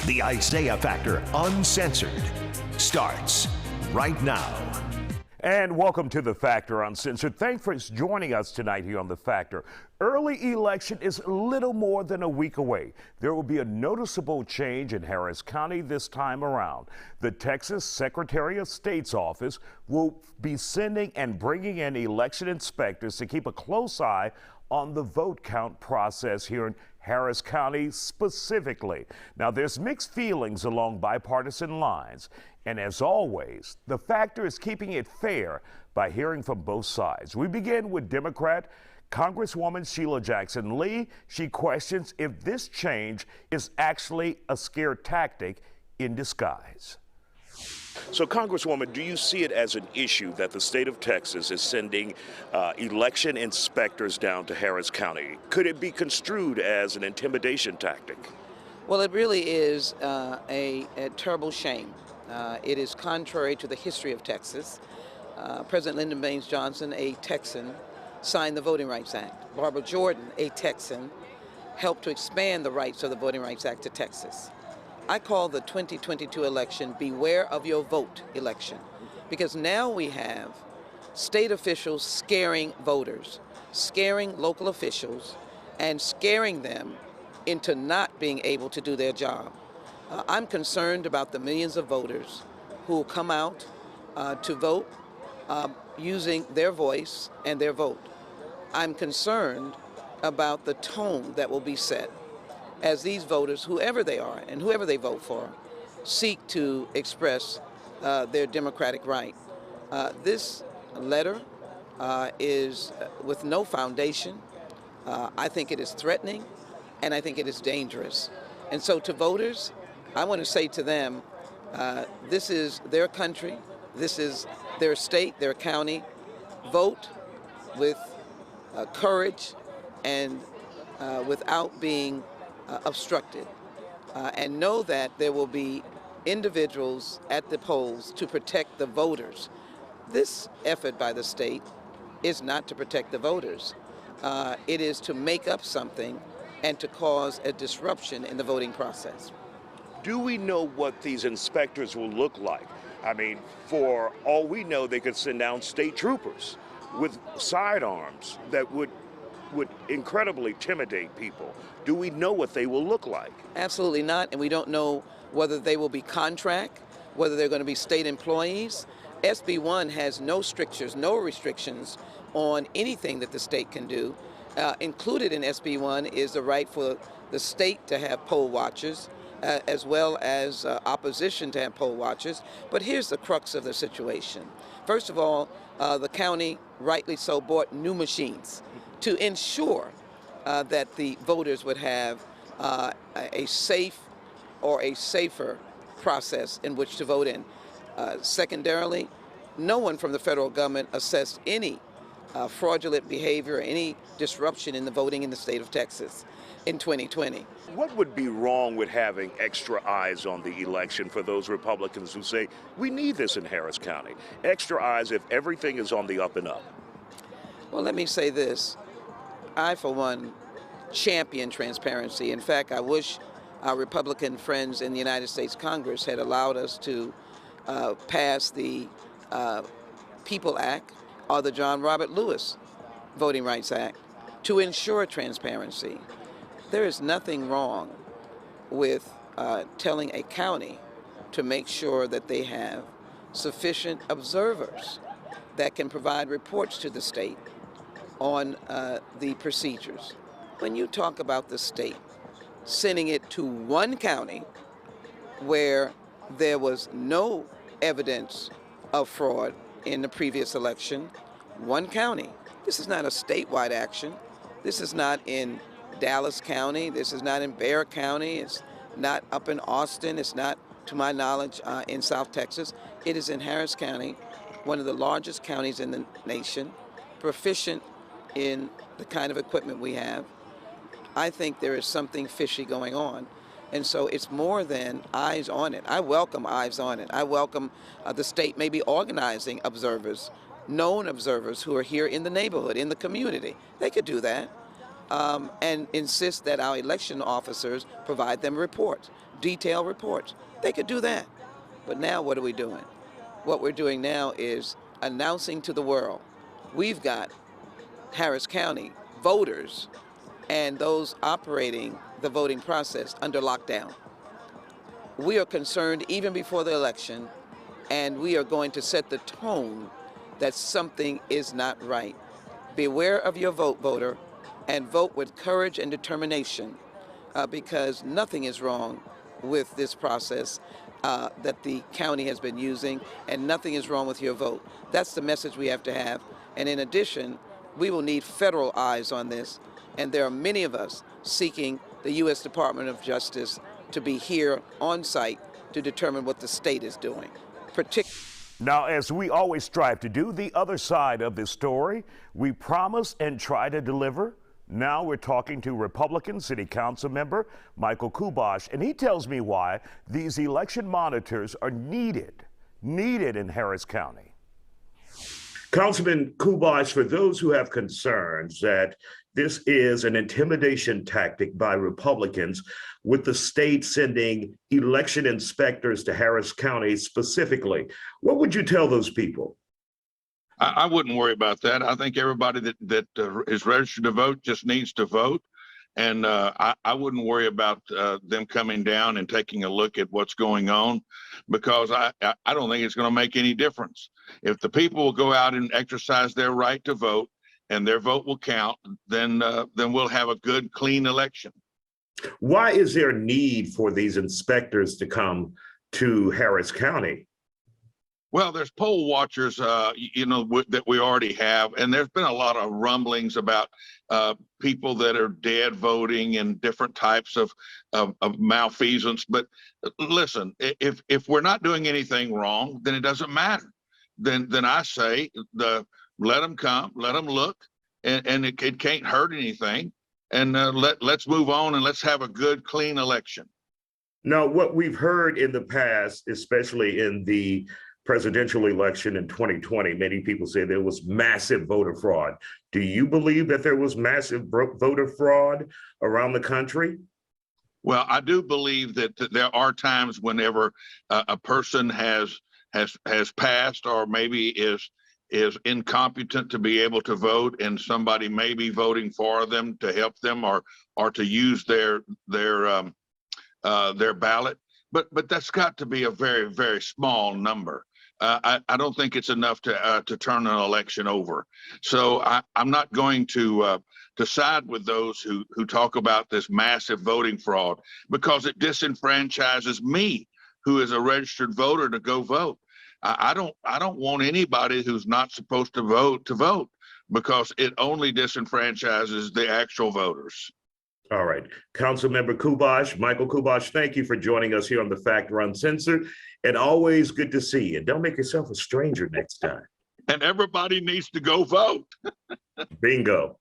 The Isaiah Factor Uncensored starts right now. And welcome to The Factor Uncensored. Thanks for joining us tonight here on The Factor. Early election is little more than a week away. There will be a noticeable change in Harris County this time around. The Texas Secretary of State's office will be sending and bringing in election inspectors to keep a close eye on the vote count process here in Harris County specifically. Now, there's mixed feelings along bipartisan lines. And as always, The Factor is keeping it fair by hearing from both sides. We begin with Democrat Congresswoman Sheila Jackson Lee. She questions if this change is actually a scare tactic in disguise. So, Congresswoman, do you see it as an issue that the state of Texas is sending election inspectors down to Harris County? Could it be construed as an intimidation tactic? Well, it really is a terrible shame. It is contrary to the history of Texas. President Lyndon Baines Johnson, a Texan, signed the Voting Rights Act. Barbara Jordan, a Texan, helped to expand the rights of the Voting Rights Act to Texas. I call the 2022 election beware of your vote election, because now we have state officials scaring voters, scaring local officials, and scaring them into not being able to do their job. I'm concerned about the millions of voters who will come out to vote using their voice and their vote. I'm concerned about the tone that will be set as these voters, whoever they are and whoever they vote for, seek to express their democratic right. This letter is with no foundation. I think it is threatening, and I think it is dangerous. And so to voters, I want to say to them, this is their country, this is their state, their county. Vote with courage and without being obstructed. And know that there will be individuals at the polls to protect the voters. This effort by the state is not to protect the voters. It is to make up something and to cause a disruption in the voting process. Do we know what these inspectors will look like? I mean, for all we know, they could send down state troopers with sidearms that would incredibly intimidate people. Do we know what they will look like? Absolutely not, and we don't know whether they will be contract, whether they're going to be state employees. SB 1 has no strictures, no restrictions on anything that the state can do. Included in SB 1 is the right for the state to have poll watchers, as well as opposition to have poll watchers. But here's the crux of the situation. First of all, the county, rightly so, bought new machines to ensure that the voters would have a safe or a safer process in which to vote in. Secondarily, no one from the federal government assessed any fraudulent behavior or any disruption in the voting in the state of Texas in 2020. What would be wrong with having extra eyes on the election for those Republicans who say, we need this in Harris County? Extra eyes if everything is on the up and up. Well, let me say this. I, for one, champion transparency. In fact, I wish our Republican friends in the United States Congress had allowed us to pass the People Act or the John Robert Lewis Voting Rights Act to ensure transparency. There is nothing wrong with telling a county to make sure that they have sufficient observers that can provide reports to the state on the procedures. When you talk about the state sending it to one county where there was no evidence of fraud in the previous election, one county. This is not a statewide action. This is not in Dallas County. This is not in Bexar County. It's not up in Austin. It's not, to my knowledge, in South Texas. It is in Harris County, one of the largest counties in the nation, proficient in the kind of equipment we have. I think there is something fishy going on. And so it's more than eyes on it. I welcome eyes on it. I welcome the state maybe organizing observers, known observers who are here in the neighborhood, in the community. They could do that. and insist that our election officers provide them reports, detailed reports. They could do that. But now what are we doing? What we're doing now is announcing to the world, we've got Harris County voters and those operating the voting process under lockdown. We are concerned even before the election, and we are going to set the tone that something is not right. Beware of your vote, voter, and vote with courage and determination, because nothing is wrong with this process that the county has been using, and nothing is wrong with your vote. That's the message we have to have. And in addition, we will need federal eyes on this, and there are many of us seeking the U.S. Department of Justice to be here on site to determine what the state is doing. Now, as we always strive to do, the other side of this story, we promise and try to deliver. Now we're talking to Republican City Council member Michael Kubosh, and he tells me why these election monitors are needed in Harris County. Councilman Kubosh, for those who have concerns that this is an intimidation tactic by Republicans, with the state sending election inspectors to Harris County specifically, what would you tell those people? I wouldn't worry about that. I think everybody that is registered to vote just needs to vote. And I wouldn't worry about them coming down and taking a look at what's going on, because I don't think it's going to make any difference. If the people will go out and exercise their right to vote and their vote will count, then we'll have a good, clean election. Why is there a need for these inspectors to come to Harris County? Well, there's poll watchers, that we already have, and there's been a lot of rumblings about people that are dead voting and different types of malfeasance. But listen, if we're not doing anything wrong, then it doesn't matter. Then I say let them come, let them look, and it can't hurt anything. And let's move on and let's have a good, clean election. Now, what we've heard in the past, especially in the presidential election in 2020, many people say there was massive voter fraud. Do you believe that there was massive voter fraud around the country? Well, I do believe that there are times whenever a person has passed or maybe is incompetent to be able to vote, and somebody may be voting for them to help them or to use their ballot. But that's got to be a very, very small number. I don't think it's enough to turn an election over. So I'm not going to side with those who talk about this massive voting fraud, because it disenfranchises me, who is a registered voter, to go vote. I don't want anybody who's not supposed to vote, because it only disenfranchises the actual voters. All right. Councilmember Kubosh, Michael Kubosh, thank you for joining us here on The Factor Uncensored. And always good to see you. Don't make yourself a stranger next time. And everybody needs to go vote. Bingo.